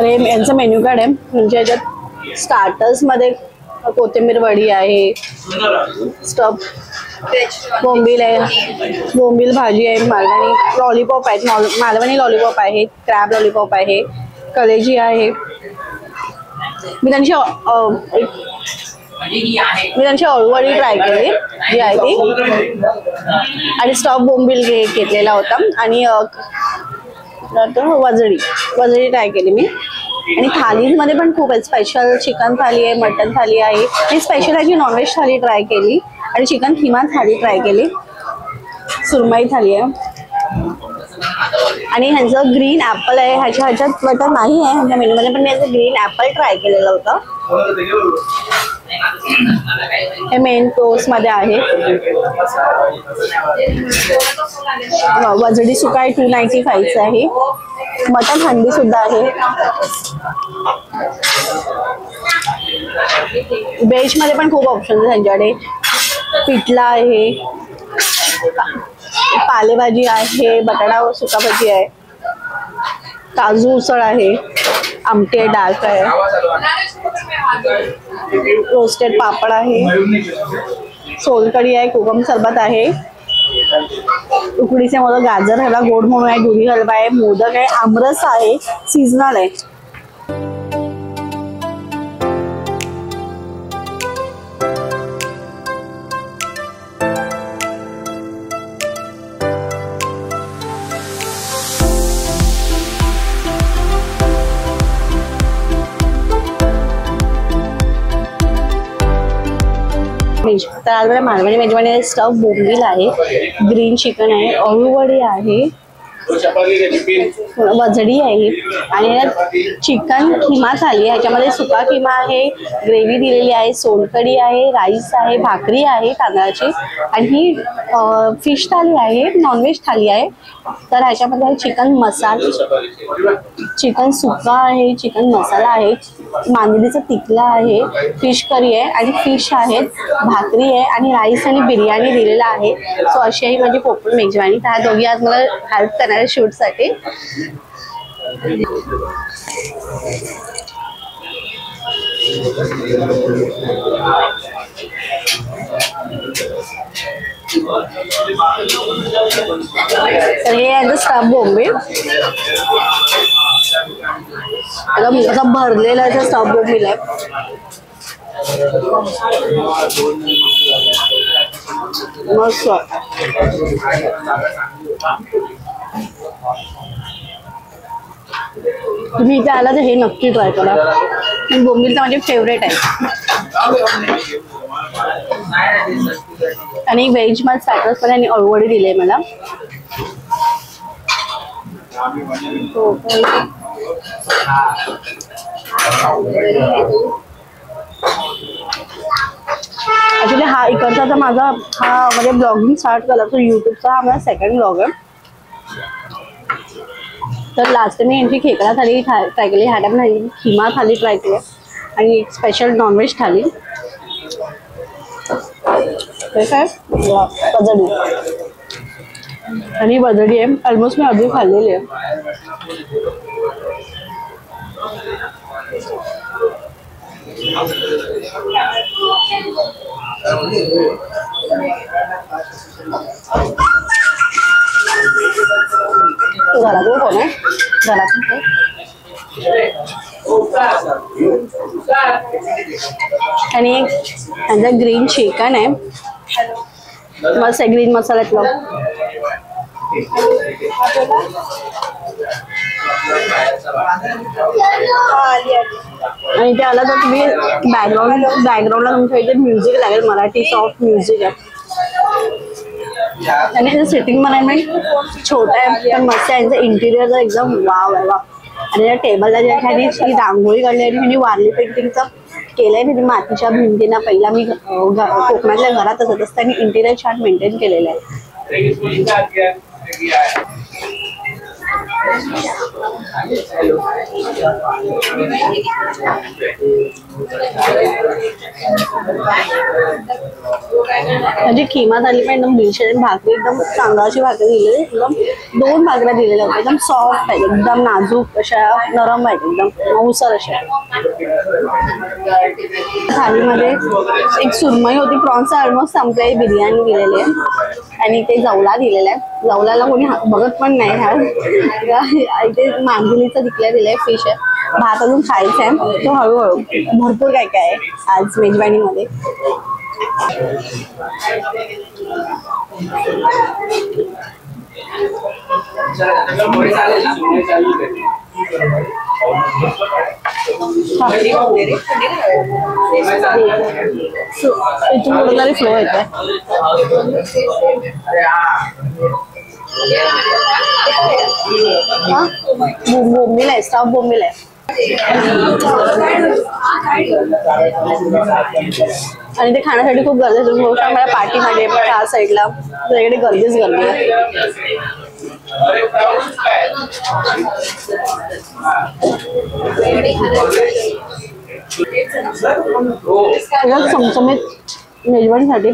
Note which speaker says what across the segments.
Speaker 1: हे यांचं menu card आहे. म्हणजे याच्यात स्टार्टर्स मध्ये कोथिंबीर वडी आहे, स्टफ बोंबील आहे, बोंबील भाजी आहे, मालवणी लॉलीपॉप आहेत, मालवणी लॉलीपॉप आहे, क्रॅब लॉलीपॉप आहे, कलेजी आहे. मी त्यांची अळूवडी ट्राय केली जी आहे ती, आणि स्टफ बोंबील घेतलेला होता, आणि वजडी ट्राय केली मी. आणि थालीमध्ये पण खूप आहे. स्पेशल चिकन थाली आहे, मटन थाली आहे. मी स्पेशल ह्याची नॉनव्हेज थाली ट्राय केली, आणि चिकन खिमा थाली ट्राय केली, सुरमई थाली आहे. आणि ह्यांचं ग्रीन ॲपल आहे. ह्याच्यात बटर नाही आहे ह्यांच्या मेन्यूमध्ये, पण मी ह्याचं ग्रीन ॲपल ट्राय केलेलं होतं. हे मेन कोर्स मध्ये आहे. वजडी सुका आहे 295 आहे. मटन हंडी सुद्धा आहे. व्हेज मध्ये पण खूप ऑप्शन आहे त्यांच्याकडे. पिठला आहे, पालेभाजी आहे, बटाटा सुका भाजी आहे, काजू उसळ आहे, आमटी आहे, डाळ फ्राय आहे, रोस्टेड पापड आहे, सोलकढी आहे, कोकम सरबत आहे, उकडीचे मोदक, गाजर हलवा, गोड म्हणून आहे, दुधी हलवा आहे, मोदक आहे, आमरस आहे, सीझनल आहे. तर आज मला मालवणी मेजवानी स्टफ बोंबील आहे, ग्रीन चिकन आहे, अळूवडी आहे, वजडी आहे, आणि चिकन खिमा थाली. ह्याच्यामध्ये सुका खिमा आहे, ग्रेव्ही दिलेली आहे, सोलकढी आहे, राईस आहे, भाकरी आहे तांदळाची, आणि ही फिश थाली आहे, नॉनव्हेज थाली आहे. तर ह्याच्यामध्ये चिकन मसाला, चिकन सुका आहे, चिकन मसाला आहे, मांदेलीचा तिकला आहे, फिश करी आहे, आणि फिश आहेत, भाकरी आहे, आणि राईस आणि बिर्याणी दिलेला आहे. सो अशी आहे माझी कोकण मेजवानी. त्या दोघी आज मला हेल्प करणार आहे शूट साठी. तर हे आहे स्टफ बोंबील, असं भरलेलं आहे स्टफ बोंबील आहे. मस्त. तुम्ही इथे आला तर हे नक्की ट्राय करा. बोंबील तर माझे फेवरेट आहे. आणि व्हेज मध्ये स्टार्टर्स मध्ये आणि अळूवडी दिले मला. ऍक्च्युली हा इकडचा तर माझा हा म्हणजे ब्लॉगिंग स्टार्ट केला तो युट्यूबचा हा माझा सेकंड ब्लॉग आहे. तर लास्ट मी यांची खेकडा थाली ट्राय केली, ह्या टाइम खिमा थाली ट्राय केली, आणि स्पेशल नॉनव्हेज थाली. काय वजडी, आणि वजडी आहे ऑलमोस्ट मी आधी खाल्लेली आहे. घरातून कोण आहे? घरातून आणि त्यांचा ग्रीन चिकन आहे, मस्त आहे, ग्रीन मसाल्यातलं. आणि ते आला तर तुम्ही बॅकग्राऊंडला तुमच्या इथे म्युझिक लागेल, मराठी सॉफ्ट म्युझिक आहे. आणि सिटिंग मॅनेजमेंट छोटा आहे पण मस्त आहे. यांचं इंटिरियर एकदम वाव आहे वा. आणि त्या टेबलला ज्या ती रांगोळी काढली आणि मी वारली पेंटिंगचं केलंय तिथे मातीच्या भिंतींना. पहिला मी कोकणातल्या घरात असत असताना इंटिरियर छान मेंटेन केलेलं आहे. म्हणजे खिमा थाली पण एकदम डिलिशियस, भाकरी एकदम तांदळाची भाकरी दिलेली, एकदम 2 भाकऱ्या दिलेल्या होत्या, एकदम सॉफ्ट आहेत, एकदम नाजूक अशा, नरम आहेत, एकदम मऊसर अशा. थालीमध्ये एक सुरमई होती, प्रॉन्स ऑलमोस्ट संपले, बिर्याणी दिलेली आहे आणि ते जवला दिलेला आहे. जवलाला कोणी बघत पण नाही ह्या इथे मांदेलीचं तिकल्या दिलंय, फिश आहे, भात अजून खायचा आहे, तो हळूहळू. भरपूर काय काय आहे आज मेजवानीमध्ये. इथून कुठेतरी फ्लो येतोय. बोंबील आहे, स्टफ बोंबील आहे. आणि ते खाण्यासाठी खूप गरजेचं आहे. गोष्ट मला पार्टीमध्ये त्या साईडला सगळीकडे गर्दीच गर्दी आहे. चमचमीत मेजवानीसाठी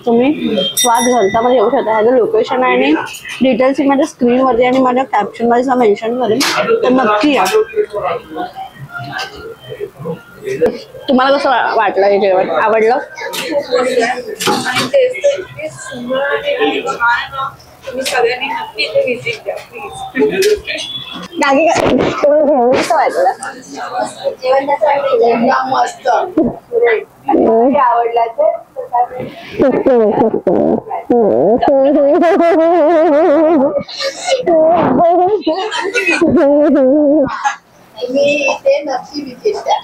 Speaker 1: तुम्ही स्वाद घरच्यामध्ये येऊ शकता. ह्याचं लोकेशन आहे आणि डिटेल्स माझ्या स्क्रीनवरती आणि माझ्या कॅप्शनमध्ये मेन्शन करेन, तर नक्की या. तुम्हाला कसं वाटलं हे जेवण? आवडलं?
Speaker 2: तुम्ही सगळ्यांनी नक्की इथे व्हिजिट द्या प्लीज.
Speaker 1: बाकी काय कसं वाटलं
Speaker 2: जेवण एकदम मस्त आवडला मी इथे नक्की व्हिजिट द्या.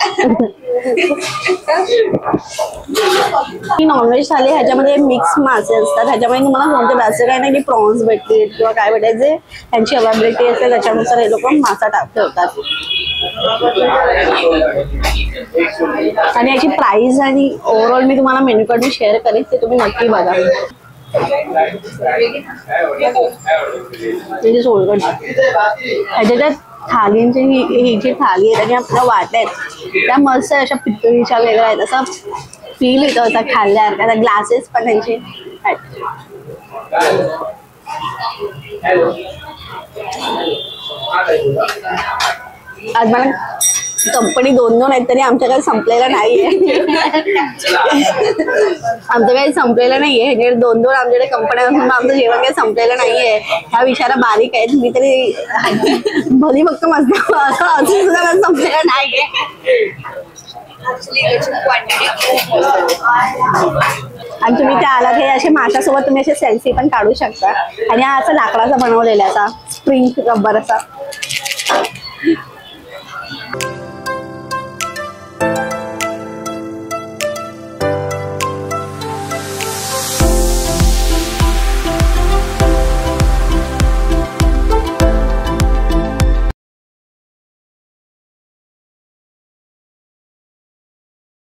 Speaker 1: ही नॉनव्हेज थाली, ह्याच्यामध्ये मिक्स मासे असतात. ह्याच्यामध्ये तुम्हाला कोणते असं काय नाही की प्रॉन्स भेटतील किंवा काय भेटायचे, त्यांची अवेलेबिलिटी असते, त्याच्यानुसार हे लोक मासा ठेवतात. आणि याची प्राइस आणि ओव्हरऑल मी तुम्हाला मेन्यू कार्ड मी शेअर करेन, ते तुम्ही नक्की बघा. सोलकढी ह्याच्या थालींची ही जी थाली आहे आणि आपल्या वाट्या आहेत त्या मस्त अशा पितळीच्या वेगळ्या आहेत, असा फील येतो असा खाल्ल्यासारखा. ग्लासेस पण त्यांचे आहेत. आज मला कंपनी 2-2 आहेत तरी आमच्याकडे संपलेलं नाहीये. आमच्याकडे संपलेलं नाहीये. 2-2 आमच्याकडे कंपन्या असून आमचं जेवण काही संपलेलं नाहीये. ह्या विचारा बारीक आहेत, मी तरी भली फक्त मस्त अजून सुद्धा संपलेलं नाहीये. आणि तुम्ही त्या आलात हे असे माशासोबत तुम्ही असे सेल्फी पण काढू शकता. आणि हा असा लाकडाचा बनवलेला असा स्प्रिंग रबर असा